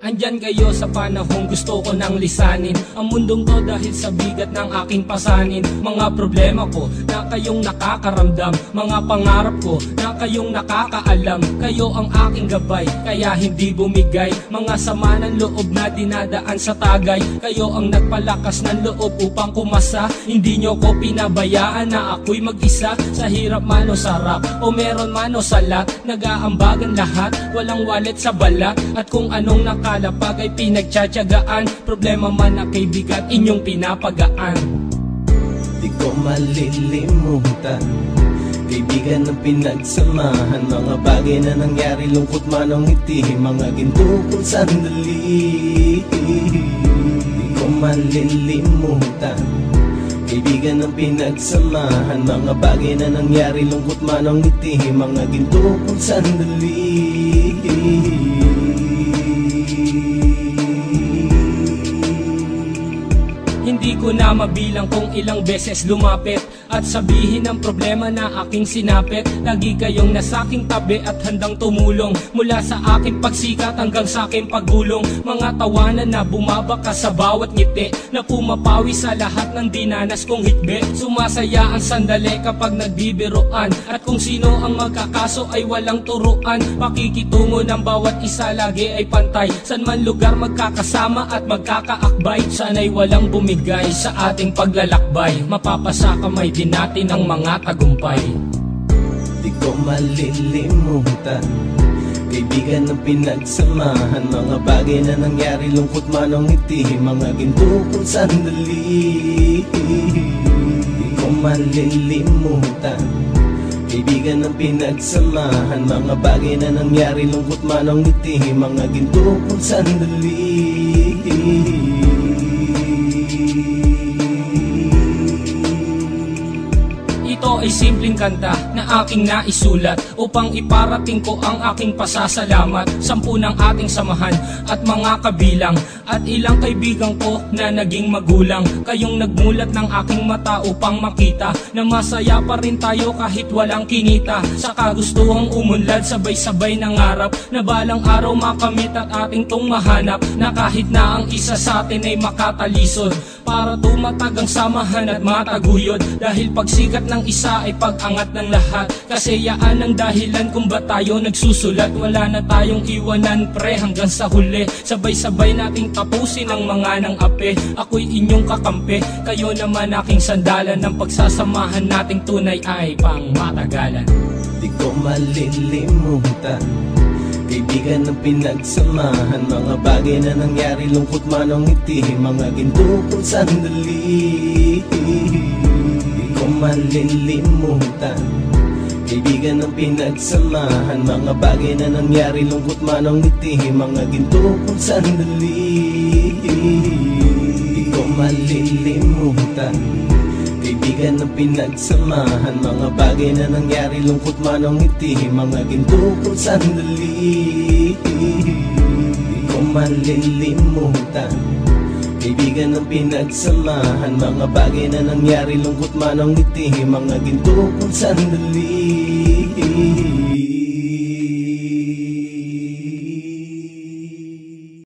Andyan kayo sa panahong gusto ko nang lisanin ang mundong to dahil sa bigat ng aking pasanin. Mga problema ko na kayong nakakaramdam, mga pangarap ko na kayong nakakaalam. Kayo ang aking gabay, kaya hindi bumigay. Mga sama ng loob na dinadaan sa tagay, kayo ang nagpalakas ng loob upang kumasa. Hindi nyo ko pinabayaan na ako'y mag-isa. Sa hirap man o sarap, o meron man o salat, nag-aambagan lahat, walang wallet sa balat. At kung anong nakalapag ay pinagtsatsagaan, problema man na kaibigan, inyong pinapagaan. Di ko malilimutan, kaibigan ng pinagsamahan, mga bagay na nangyari, lungkot man o ngiti, mga ginto kong sandali. Di ko malilimutan, kaibigan ng pinagsamahan, mga bagay na nangyari, lungkot man o ngiti, mga ginto kong sandali. Hindi ko na mabilang kung ilang beses lumapit at sabihin ang problema na aking sinapit. Lagi kayong nasa aking tabi at handang tumulong, mula sa aking pagsikat hanggang sa aking paggulong. Mga tawanan na bumabaka sa bawat ngiti, na pumapawi sa lahat ng dinanas kong hitbe. Sumasaya ang sandali kapag nagbibiruan, at kung sino ang magkakaso ay walang turuan. Pakikitungo ng bawat isa lagi ay pantay, san man lugar magkakasama at magkakaakbay. Sana'y walang bumigay sa ating paglalakbay, mapapasa kamay din natin ang mga tagumpay. Di ko malilimutan, kaibigan ng pinagsamahan, mga bagay na nangyari, lungkot man o ngiti, mga ginto kong sandali. Di ko malilimutan, kaibigan ng pinagsamahan, mga bagay na nangyari, lungkot man o ngiti, mga ginto kong sandali. Ito ay simpleng kanta na aking naisulat upang iparating ko ang aking pasasalamat. 10 ng ating samahan at mga kabilang, at ilang kaibigan ko na naging magulang. Kayong nagmulat ng aking mata upang makita na masaya pa rin tayo kahit walang kinita. Sa kagustuhang umunlad, sabay-sabay nangarap na balang araw makamit at ating tong mahanap, na kahit na ang isa sa atin ay makatalisod, para tumatag ang samahan at mataguyod. Dahil pagsikat ng isa ay pag-angat ng lahat, kasayaan ang dahilan kung ba't tayo nagsusulat. Wala na tayong iwanan pre hanggang sa huli, sabay-sabay nating tapusin ang mga nang ape. Ako'y inyong kakampi, kayo naman aking sandalan, ng pagsasamahan nating tunay ay pang matagalan. Di ko malilimutan, kaibigan ng pinagsamahan, mga bagay na nangyari, lungkot man o ngiti, mga ginto kong sandali. Di ko malilimutan, kaibigan ng pinagsamahan, mga bagay na nangyari, lungkot man o ngiti, mga ginto kong sandali. Di ko malilimutan, kaibigan ng pinagsamahan, mga bagay na nangyari, lungkot man o ngiti, mga ginto kong sandali. Di ko malilimutan, kaibigan ng pinagsamahan, mga bagay na nangyari, lungkot man o ngiti, mga ginto kong sandali.